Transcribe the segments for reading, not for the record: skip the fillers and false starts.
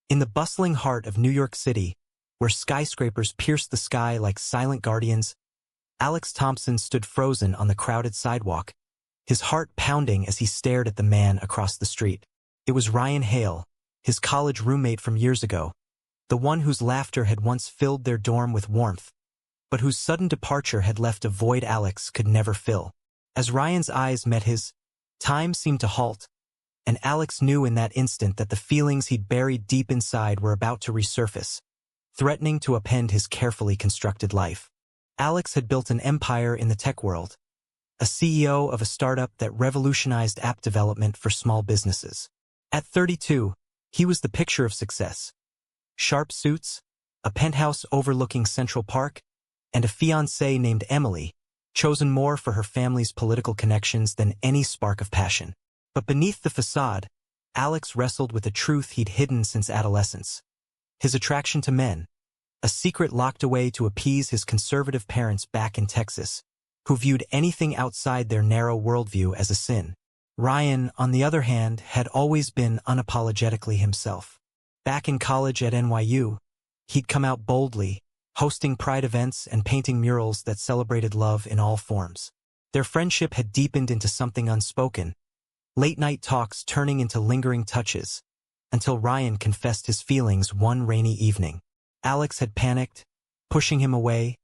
In the bustling heart of New York City, where skyscrapers pierced the sky like silent guardians, Alex Thompson stood frozen on the crowded sidewalk, his heart pounding as he stared at the man across the street. It was Ryan Hale, his college roommate from years ago, the one whose laughter had once filled their dorm with warmth, but whose sudden departure had left a void Alex could never fill. As Ryan's eyes met his, time seemed to halt, and Alex knew in that instant that the feelings he'd buried deep inside were about to resurface, threatening to upend his carefully constructed life. Alex had built an empire in the tech world, a CEO of a startup that revolutionized app development for small businesses. At 32, he was the picture of success. Sharp suits, a penthouse overlooking Central Park, and a fiancée named Emily, chosen more for her family's political connections than any spark of passion. But beneath the facade, Alex wrestled with a truth he'd hidden since adolescence. His attraction to men, a secret locked away to appease his conservative parents back in Texas, who viewed anything outside their narrow worldview as a sin. Ryan, on the other hand, had always been unapologetically himself. Back in college at NYU, he'd come out boldly, hosting pride events and painting murals that celebrated love in all forms. Their friendship had deepened into something unspoken, late-night talks turning into lingering touches, until Ryan confessed his feelings one rainy evening. Alex had panicked, pushing him away,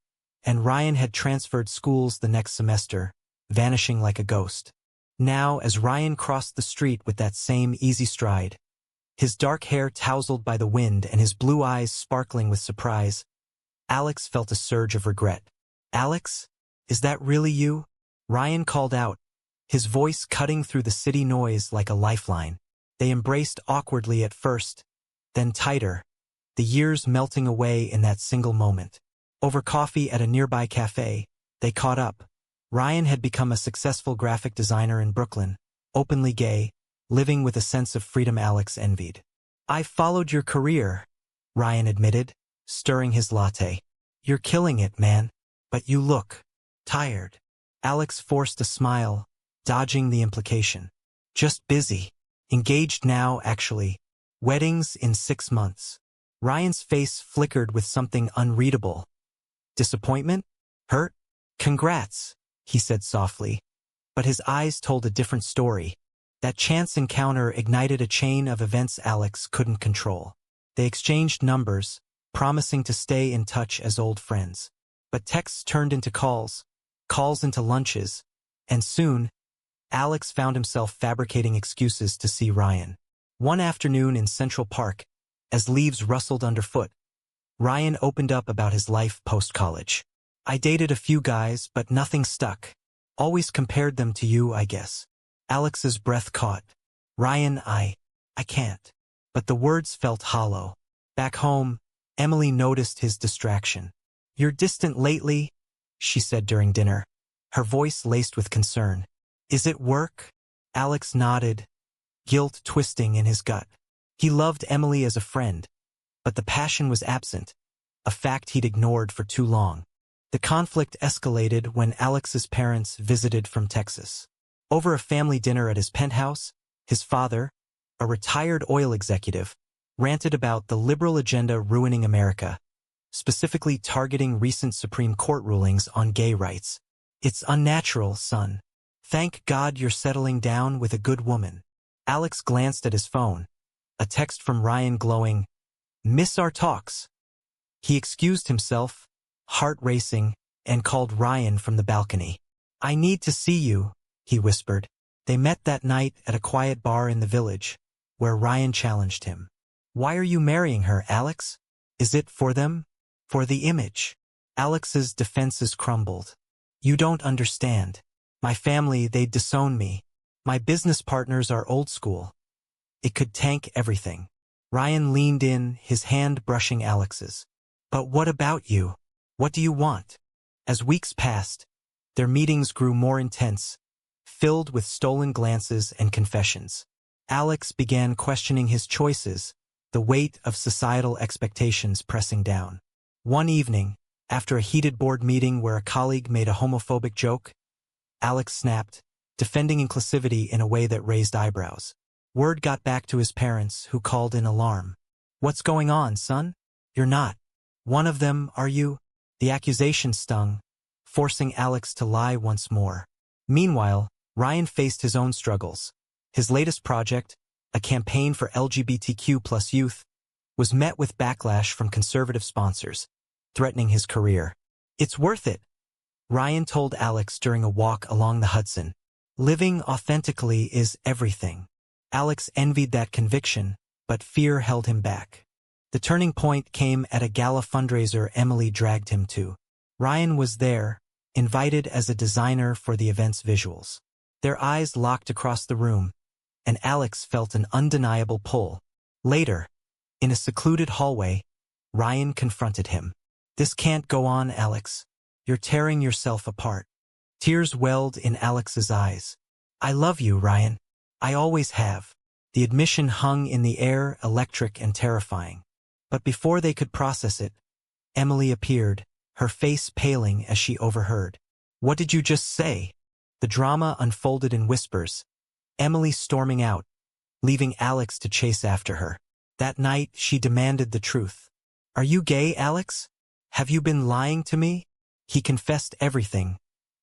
and Ryan had transferred schools the next semester, vanishing like a ghost. Now, as Ryan crossed the street with that same easy stride, his dark hair tousled by the wind and his blue eyes sparkling with surprise, Alex felt a surge of regret. "Alex, is that really you?" Ryan called out, his voice cutting through the city noise like a lifeline. They embraced awkwardly at first, then tighter, the years melting away in that single moment. Over coffee at a nearby cafe, they caught up. Ryan had become a successful graphic designer in Brooklyn, openly gay, living with a sense of freedom Alex envied. "I've followed your career," Ryan admitted, stirring his latte. "You're killing it, man. But you look tired." Alex forced a smile, dodging the implication. "Just busy. Engaged now, actually. Weddings in 6 months." Ryan's face flickered with something unreadable. "Disappointment? Hurt? Congrats," he said softly. But his eyes told a different story. That chance encounter ignited a chain of events Alex couldn't control. They exchanged numbers, promising to stay in touch as old friends. But texts turned into calls into lunches, and soon, Alex found himself fabricating excuses to see Ryan. One afternoon in Central Park, as leaves rustled underfoot, Ryan opened up about his life post-college. "I dated a few guys, but nothing stuck. Always compared them to you, I guess." Alex's breath caught. "Ryan, I can't." But the words felt hollow. Back home, Emily noticed his distraction. "You're distant lately," she said during dinner, her voice laced with concern. "Is it work?" Alex nodded, guilt twisting in his gut. He loved Emily as a friend, but the passion was absent, a fact he'd ignored for too long. The conflict escalated when Alex's parents visited from Texas. Over a family dinner at his penthouse, his father, a retired oil executive, ranted about the liberal agenda ruining America, specifically targeting recent Supreme Court rulings on gay rights. "It's unnatural, son. Thank God you're settling down with a good woman." Alex glanced at his phone, a text from Ryan glowing, "Miss our talks." He excused himself, heart racing, and called Ryan from the balcony. "I need to see you," he whispered. They met that night at a quiet bar in the village, where Ryan challenged him. "Why are you marrying her, Alex? Is it for them? For the image?" Alex's defenses crumbled. "You don't understand. My family, they'd disown me. My business partners are old school. It could tank everything." Ryan leaned in, his hand brushing Alex's. "But what about you? What do you want?" As weeks passed, their meetings grew more intense, filled with stolen glances and confessions. Alex began questioning his choices, the weight of societal expectations pressing down. One evening, after a heated board meeting where a colleague made a homophobic joke, Alex snapped, defending inclusivity in a way that raised eyebrows. Word got back to his parents, who called in alarm. "What's going on, son? You're not one of them, are you?" The accusation stung, forcing Alex to lie once more. Meanwhile, Ryan faced his own struggles. His latest project, a campaign for LGBTQ+ youth, was met with backlash from conservative sponsors, threatening his career. "It's worth it," Ryan told Alex during a walk along the Hudson. "Living authentically is everything." Alex envied that conviction, but fear held him back. The turning point came at a gala fundraiser Emily dragged him to. Ryan was there, invited as a designer for the event's visuals. Their eyes locked across the room, and Alex felt an undeniable pull. Later, in a secluded hallway, Ryan confronted him. "This can't go on, Alex. You're tearing yourself apart." Tears welled in Alex's eyes. "I love you, Ryan. I always have." The admission hung in the air, electric and terrifying. But before they could process it, Emily appeared, her face paling as she overheard. "What did you just say?" The drama unfolded in whispers, Emily storming out, leaving Alex to chase after her. That night, she demanded the truth. "Are you gay, Alex? Have you been lying to me?" He confessed everything,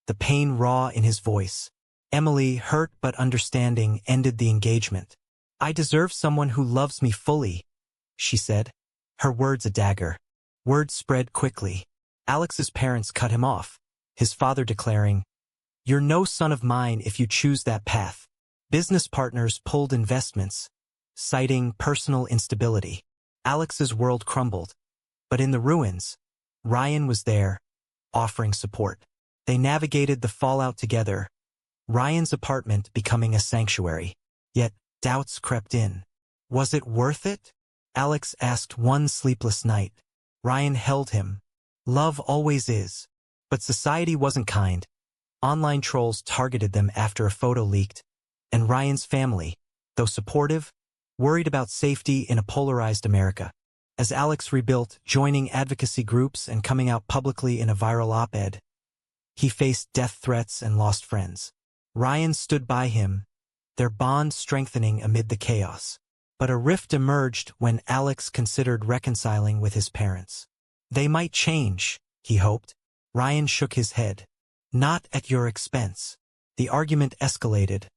the pain raw in his voice. Emily, hurt but understanding, ended the engagement. "I deserve someone who loves me fully," she said, her words a dagger. Word spread quickly. Alex's parents cut him off, his father declaring, "You're no son of mine if you choose that path." Business partners pulled investments, citing personal instability. Alex's world crumbled, but in the ruins, Ryan was there, offering support. They navigated the fallout together, Ryan's apartment becoming a sanctuary. Yet, doubts crept in. Was it worth it? Alex asked one sleepless night. Ryan held him. Love always is. But society wasn't kind. Online trolls targeted them after a photo leaked, and Ryan's family, though supportive, worried about safety in a polarized America. As Alex rebuilt, joining advocacy groups and coming out publicly in a viral op-ed, he faced death threats and lost friends. Ryan stood by him, their bond strengthening amid the chaos. But a rift emerged when Alex considered reconciling with his parents. They might change, he hoped. Ryan shook his head. Not at your expense. The argument escalated,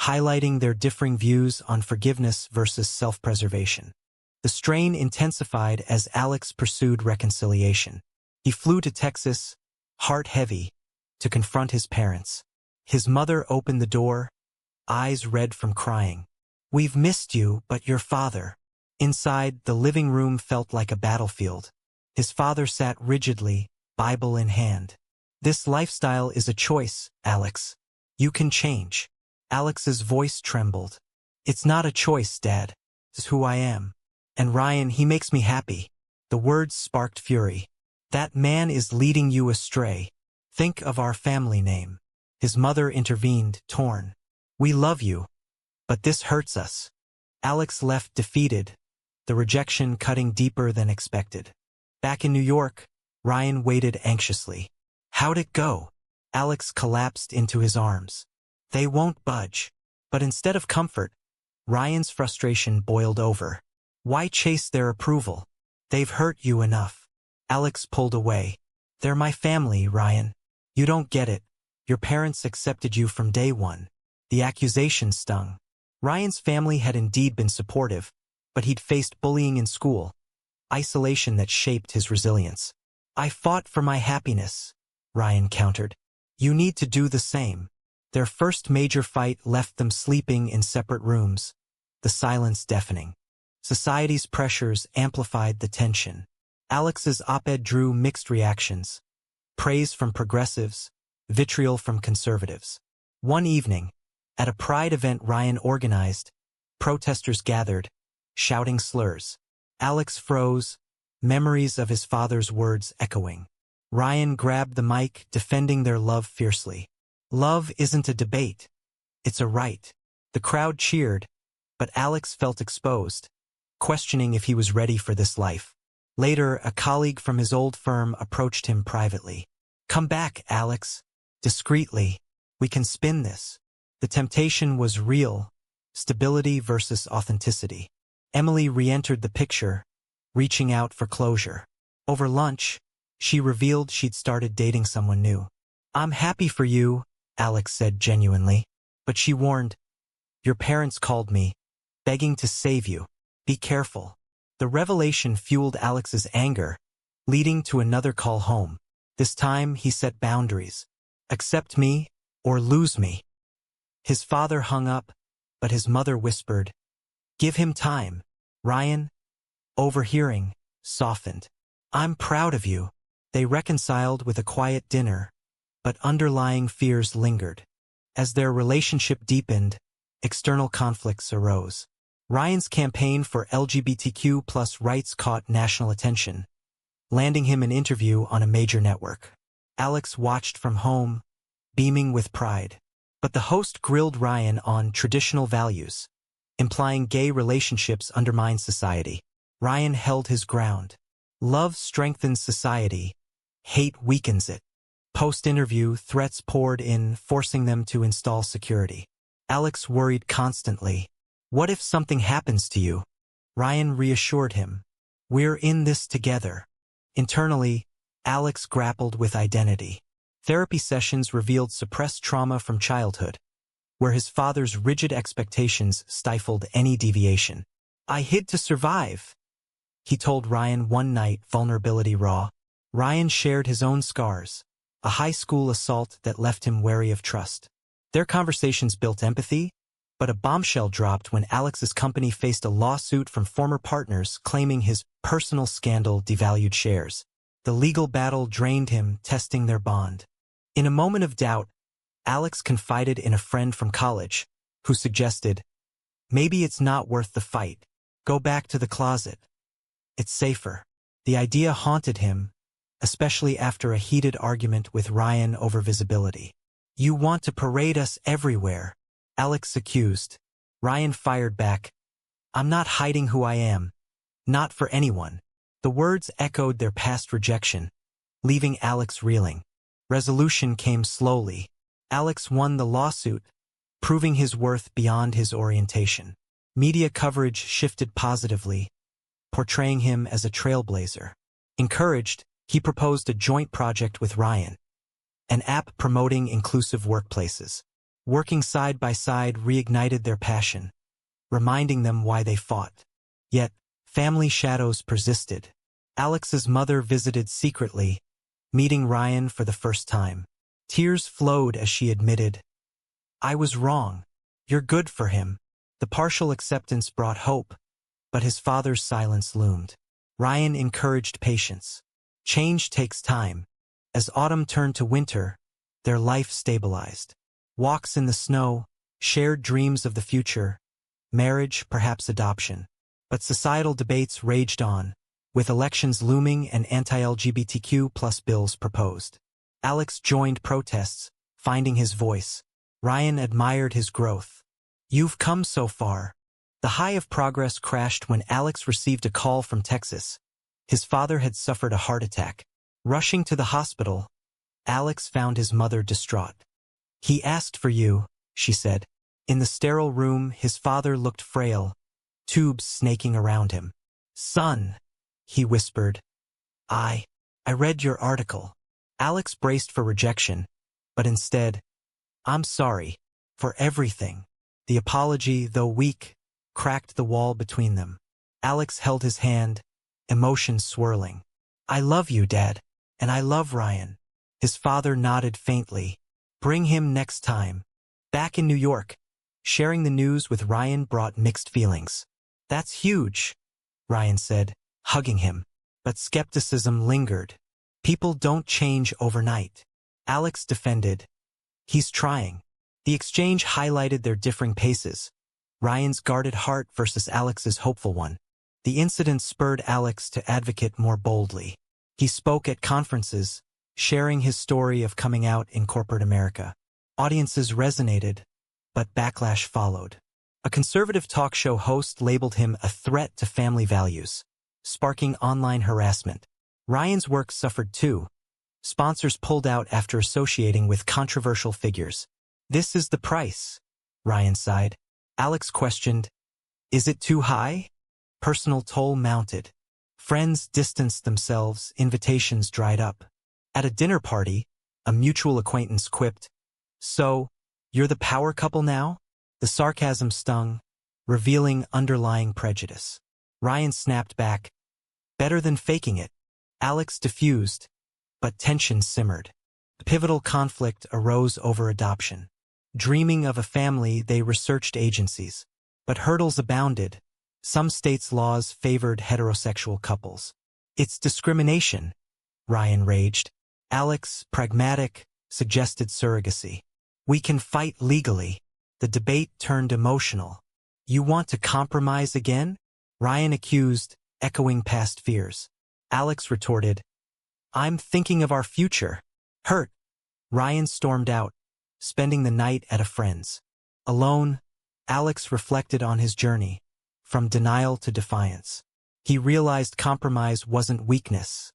highlighting their differing views on forgiveness versus self-preservation. The strain intensified as Alex pursued reconciliation. He flew to Texas, heart heavy, to confront his parents. His mother opened the door, eyes red from crying. "We've missed you, but your father." Inside, the living room felt like a battlefield. His father sat rigidly, Bible in hand. "This lifestyle is a choice, Alex. You can change." Alex's voice trembled. "It's not a choice, Dad. It's who I am. And Ryan, he makes me happy." The words sparked fury. "That man is leading you astray. Think of our family name." His mother intervened, torn. "We love you, but this hurts us." Alex left defeated, the rejection cutting deeper than expected. Back in New York, Ryan waited anxiously. How'd it go? Alex collapsed into his arms. They won't budge. But instead of comfort, Ryan's frustration boiled over. Why chase their approval? They've hurt you enough. Alex pulled away. They're my family, Ryan. You don't get it. Your parents accepted you from day one. The accusation stung. Ryan's family had indeed been supportive, but he'd faced bullying in school, isolation that shaped his resilience. I fought for my happiness, Ryan countered. You need to do the same. Their first major fight left them sleeping in separate rooms, the silence deafening. Society's pressures amplified the tension. Alex's op-ed drew mixed reactions. Praise from progressives, vitriol from conservatives. One evening, at a pride event Ryan organized, protesters gathered, shouting slurs. Alex froze, memories of his father's words echoing. Ryan grabbed the mic, defending their love fiercely. Love isn't a debate. It's a right. The crowd cheered, but Alex felt exposed, questioning if he was ready for this life. Later, a colleague from his old firm approached him privately. Come back, Alex. Discreetly. We can spin this. The temptation was real. Stability versus authenticity. Emily re-entered the picture, reaching out for closure. Over lunch, she revealed she'd started dating someone new. "I'm happy for you," Alex said genuinely. But she warned, "Your parents called me, begging to save you. Be careful." The revelation fueled Alex's anger, leading to another call home. This time, he set boundaries. "Accept me, or lose me." His father hung up, but his mother whispered, "Give him time." Ryan, overhearing, softened. "I'm proud of you." They reconciled with a quiet dinner, but underlying fears lingered. As their relationship deepened, external conflicts arose. Ryan's campaign for LGBTQ+ rights caught national attention, landing him an interview on a major network. Alex watched from home, beaming with pride. But the host grilled Ryan on traditional values, implying gay relationships undermine society. Ryan held his ground. "Love strengthens society. Hate weakens it." Post-interview, threats poured in, forcing them to install security. Alex worried constantly. "What if something happens to you?" Ryan reassured him, "We're in this together." Internally, Alex grappled with identity. Therapy sessions revealed suppressed trauma from childhood, where his father's rigid expectations stifled any deviation. "I hid to survive," he told Ryan one night, vulnerability raw. Ryan shared his own scars, a high school assault that left him wary of trust. Their conversations built empathy, but a bombshell dropped when Alex's company faced a lawsuit from former partners claiming his personal scandal devalued shares. The legal battle drained him, testing their bond. In a moment of doubt, Alex confided in a friend from college, who suggested, "Maybe it's not worth the fight. Go back to the closet. It's safer." The idea haunted him, especially after a heated argument with Ryan over visibility. "You want to parade us everywhere," Alex accused. Ryan fired back, "I'm not hiding who I am. Not for anyone." The words echoed their past rejection, leaving Alex reeling. Resolution came slowly. Alex won the lawsuit, proving his worth beyond his orientation. Media coverage shifted positively, portraying him as a trailblazer. Encouraged, he proposed a joint project with Ryan, an app promoting inclusive workplaces. Working side by side reignited their passion, reminding them why they fought. Yet, family shadows persisted. Alex's mother visited secretly, meeting Ryan for the first time. Tears flowed as she admitted, "I was wrong. You're good for him." The partial acceptance brought hope, but his father's silence loomed. Ryan encouraged patience. Change takes time. As autumn turned to winter, their life stabilized. Walks in the snow, shared dreams of the future, marriage, perhaps adoption. But societal debates raged on, with elections looming and anti-LGBTQ+ bills proposed. Alex joined protests, finding his voice. Ryan admired his growth. "You've come so far." The high of progress crashed when Alex received a call from Texas. His father had suffered a heart attack. Rushing to the hospital, Alex found his mother distraught. "He asked for you," she said. In the sterile room, his father looked frail, tubes snaking around him. "Son," he whispered, I read your article." Alex braced for rejection, but instead, "I'm sorry. For everything." The apology, though weak, cracked the wall between them. Alex held his hand, emotions swirling. "I love you, Dad. And I love Ryan." His father nodded faintly. "Bring him next time." Back in New York, sharing the news with Ryan brought mixed feelings. "That's huge," Ryan said, hugging him. But skepticism lingered. "People don't change overnight." Alex defended, "He's trying." The exchange highlighted their differing paces, Ryan's guarded heart versus Alex's hopeful one. The incident spurred Alex to advocate more boldly. He spoke at conferences, sharing his story of coming out in corporate America. Audiences resonated, but backlash followed. A conservative talk show host labeled him a threat to family values, sparking online harassment. Ryan's work suffered too. Sponsors pulled out after associating with controversial figures. "This is the price," Ryan sighed. Alex questioned, "Is it too high?" Personal toll mounted. Friends distanced themselves, invitations dried up. At a dinner party, a mutual acquaintance quipped, "So, you're the power couple now?" The sarcasm stung, revealing underlying prejudice. Ryan snapped back, "Better than faking it." Alex diffused, but tension simmered. The pivotal conflict arose over adoption. Dreaming of a family, they researched agencies. But hurdles abounded. Some states' laws favored heterosexual couples. "It's discrimination," Ryan raged. Alex, pragmatic, suggested surrogacy. "We can fight legally." The debate turned emotional. "You want to compromise again?" Ryan accused, echoing past fears. Alex retorted, "I'm thinking of our future." Hurt, Ryan stormed out, spending the night at a friend's. Alone, Alex reflected on his journey, from denial to defiance. He realized compromise wasn't weakness.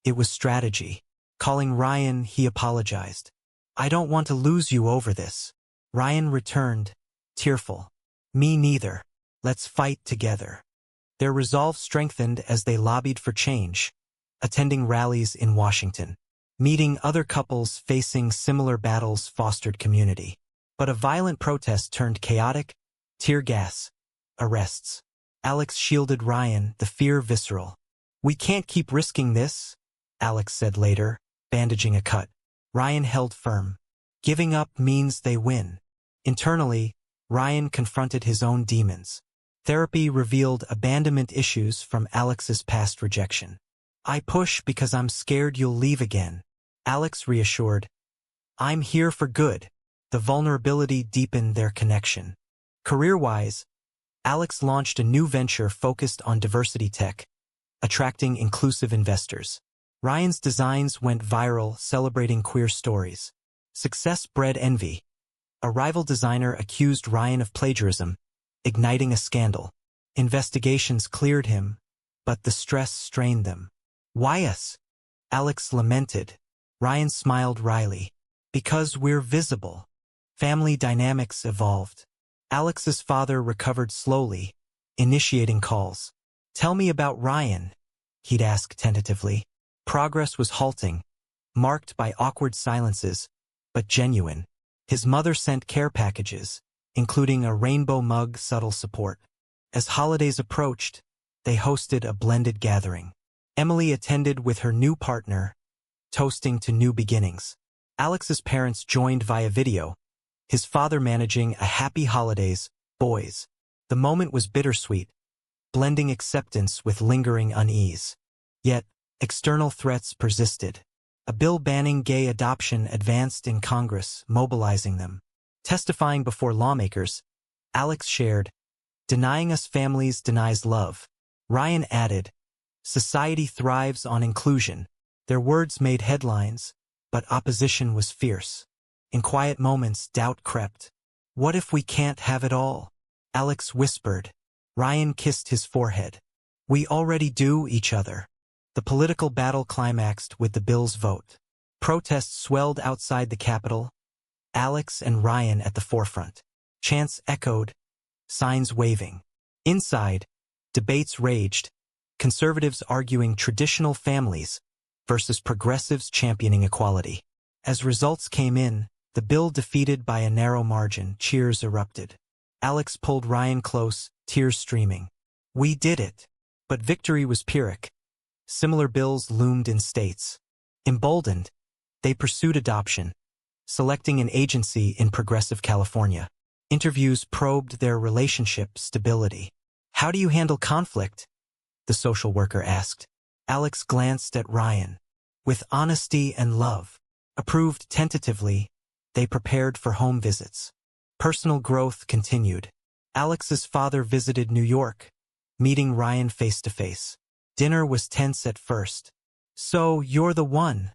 It was strategy. Calling Ryan, he apologized. "I don't want to lose you over this." Ryan returned, tearful. "Me neither. Let's fight together." Their resolve strengthened as they lobbied for change, attending rallies in Washington. Meeting other couples facing similar battles fostered community. But a violent protest turned chaotic, tear gas, arrests. Alex shielded Ryan, the fear visceral. "We can't keep risking this," Alex said later, bandaging a cut. Ryan held firm. Giving up means they win. Internally, Ryan confronted his own demons. Therapy revealed abandonment issues from Alex's past rejection. "I push because I'm scared you'll leave again." Alex reassured, "I'm here for good." The vulnerability deepened their connection. Career-wise, Alex launched a new venture focused on diversity tech, attracting inclusive investors. Ryan's designs went viral, celebrating queer stories. Success bred envy. A rival designer accused Ryan of plagiarism, igniting a scandal. Investigations cleared him, but the stress strained them. "Why us?" Alex lamented. Ryan smiled wryly. "Because we're visible." Family dynamics evolved. Alex's father recovered slowly, initiating calls. "Tell me about Ryan," he'd ask tentatively. Progress was halting, marked by awkward silences, but genuine. His mother sent care packages, including a rainbow mug, subtle support. As holidays approached, they hosted a blended gathering. Emily attended with her new partner, toasting to new beginnings. Alex's parents joined via video, his father managing a happy holidays, boys. The moment was bittersweet, blending acceptance with lingering unease. Yet, external threats persisted. A bill banning gay adoption advanced in Congress, mobilizing them. Testifying before lawmakers, Alex shared, "Denying us families denies love." Ryan added, "Society thrives on inclusion." Their words made headlines, but opposition was fierce. In quiet moments, doubt crept. "What if we can't have it all?" Alex whispered. Ryan kissed his forehead. "We already do each other." The political battle climaxed with the bill's vote. Protests swelled outside the Capitol, Alex and Ryan at the forefront. Chants echoed, signs waving. Inside, debates raged, conservatives arguing traditional families versus progressives championing equality. As results came in, the bill defeated by a narrow margin, cheers erupted. Alex pulled Ryan close, tears streaming. "We did it." But victory was Pyrrhic. Similar bills loomed in states. Emboldened, they pursued adoption, selecting an agency in progressive California. Interviews probed their relationship stability. "How do you handle conflict?" the social worker asked. Alex glanced at Ryan. "With honesty and love." Approved tentatively, they prepared for home visits. Personal growth continued. Alex's father visited New York, meeting Ryan face to face. Dinner was tense at first. "So, you're the one,"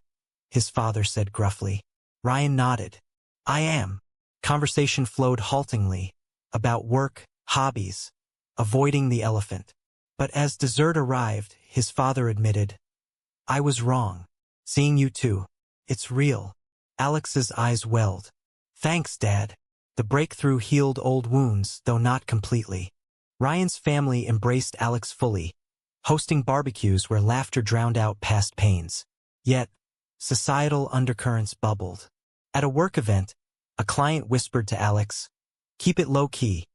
his father said gruffly. Ryan nodded. "I am." Conversation flowed haltingly, about work, hobbies, avoiding the elephant. But as dessert arrived, his father admitted, "I was wrong. Seeing you too. It's real." Alex's eyes welled. "Thanks, Dad." The breakthrough healed old wounds, though not completely. Ryan's family embraced Alex fully, hosting barbecues where laughter drowned out past pains. Yet, societal undercurrents bubbled. At a work event, a client whispered to Alex, "Keep it low-key.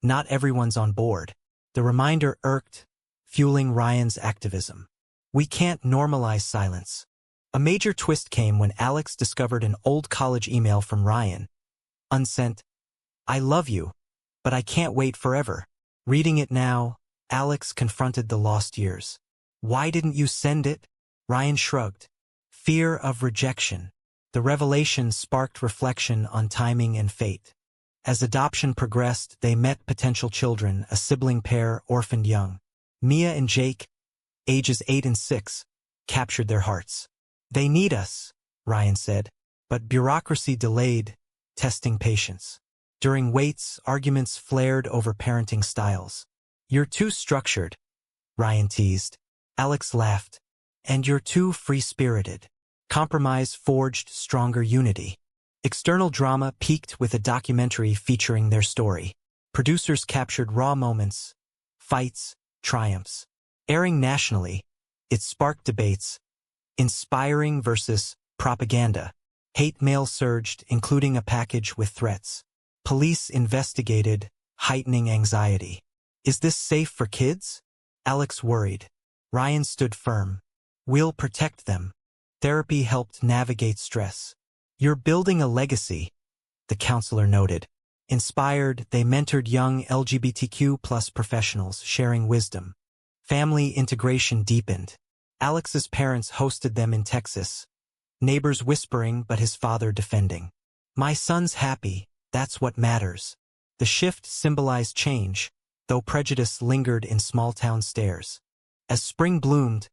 Not everyone's on board." The reminder irked, fueling Ryan's activism. We can't normalize silence. A major twist came when Alex discovered an old college email from Ryan. Unsent, "I love you, but I can't wait forever." Reading it now, Alex confronted the lost years. "Why didn't you send it?" Ryan shrugged. Fear of rejection. The revelation sparked reflection on timing and fate. As adoption progressed, they met potential children, a sibling pair orphaned young. Mia and Jake, ages 8 and 6, captured their hearts. "They need us," Ryan said, but bureaucracy delayed, testing patience. During waits, arguments flared over parenting styles. "You're too structured," Ryan teased. Alex laughed. "And you're too free-spirited." Compromise forged stronger unity. External drama peaked with a documentary featuring their story. Producers captured raw moments, fights, triumphs. Airing nationally, it sparked debates. Inspiring versus propaganda. Hate mail surged, including a package with threats. Police investigated, heightening anxiety. "Is this safe for kids?" Alex worried. Ryan stood firm. "We'll protect them." Therapy helped navigate stress. "You're building a legacy," the counselor noted. Inspired, they mentored young LGBTQ+ professionals, sharing wisdom. Family integration deepened. Alex's parents hosted them in Texas. Neighbors whispering, but his father defending. "My son's happy, that's what matters." The shift symbolized change, though prejudice lingered in small-town stares. As spring bloomed,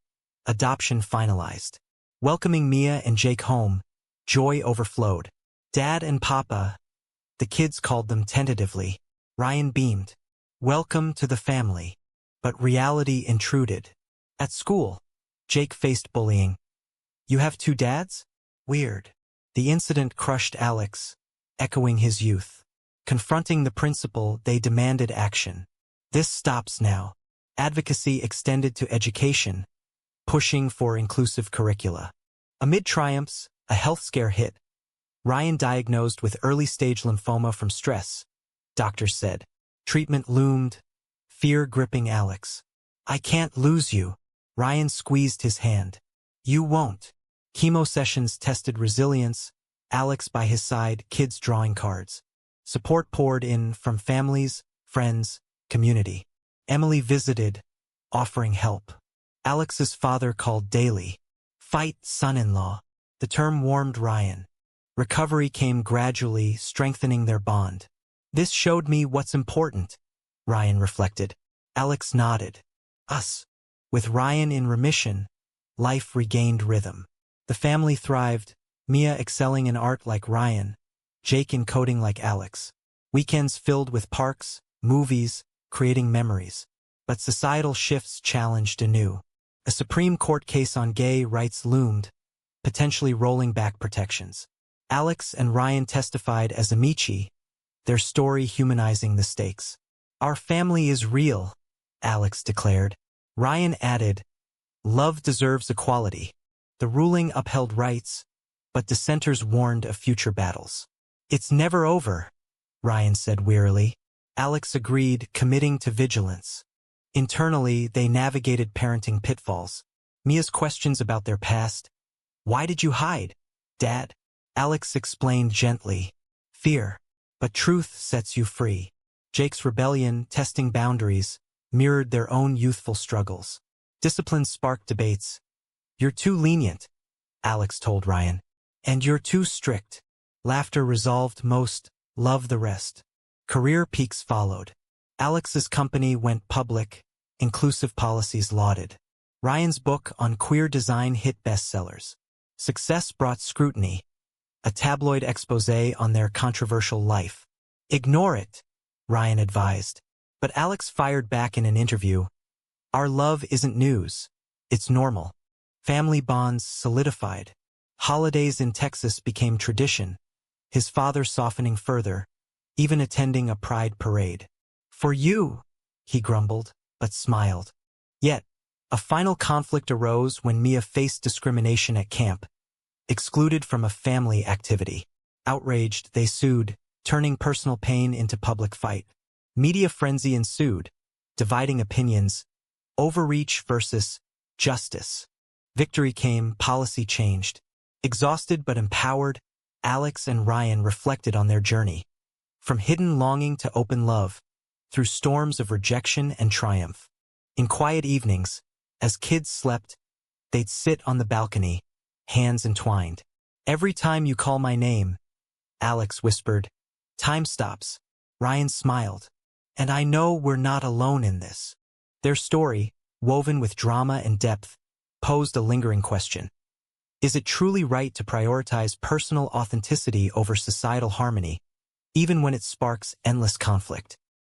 adoption finalized. Welcoming Mia and Jake home, joy overflowed. "Dad and Papa," the kids called them tentatively. Ryan beamed. "Welcome to the family." But reality intruded. At school, Jake faced bullying. "You have 2 dads? Weird." The incident crushed Alex, echoing his youth. Confronting the principal, they demanded action. "This stops now." Advocacy extended to education, pushing for inclusive curricula. Amid triumphs, a health scare hit. Ryan diagnosed with early-stage lymphoma from stress, doctors said. Treatment loomed, fear gripping Alex. "I can't lose you." Ryan squeezed his hand. "You won't." Chemo sessions tested resilience, Alex by his side, kids drawing cards. Support poured in from families, friends, community. Emily visited, offering help. Alex's father called daily. "Fight, son-in-law." The term warmed Ryan. Recovery came gradually, strengthening their bond. "This showed me what's important," Ryan reflected. Alex nodded. Us. With Ryan in remission, life regained rhythm. The family thrived, Mia excelling in art like Ryan, Jake in coding like Alex. Weekends filled with parks, movies, creating memories. But societal shifts challenged anew. A Supreme Court case on gay rights loomed, potentially rolling back protections. Alex and Ryan testified as amici, their story humanizing the stakes. "Our family is real," Alex declared. Ryan added, "Love deserves equality." The ruling upheld rights, but dissenters warned of future battles. "It's never over," Ryan said wearily. Alex agreed, committing to vigilance. Internally, they navigated parenting pitfalls. Mia's questions about their past. "Why did you hide, Dad?" Alex explained gently. "Fear. But truth sets you free." Jake's rebellion, testing boundaries, mirrored their own youthful struggles. Discipline sparked debates. "You're too lenient," Alex told Ryan. "And you're too strict." Laughter resolved most, love the rest. Career peaks followed. Alex's company went public, inclusive policies lauded. Ryan's book on queer design hit bestsellers. Success brought scrutiny, a tabloid exposé on their controversial life. "Ignore it," Ryan advised. But Alex fired back in an interview. "Our love isn't news. It's normal." Family bonds solidified. Holidays in Texas became tradition, his father softening further, even attending a pride parade. "For you," he grumbled, but smiled. Yet, a final conflict arose when Mia faced discrimination at camp, excluded from a family activity. Outraged, they sued, turning personal pain into public fight. Media frenzy ensued, dividing opinions, overreach versus justice. Victory came, policy changed. Exhausted but empowered, Alex and Ryan reflected on their journey. From hidden longing to open love, through storms of rejection and triumph. In quiet evenings, as kids slept, they'd sit on the balcony, hands entwined. "Every time you call my name," Alex whispered, "time stops." Ryan smiled. "And I know we're not alone in this." Their story, woven with drama and depth, posed a lingering question. Is it truly right to prioritize personal authenticity over societal harmony, even when it sparks endless conflict?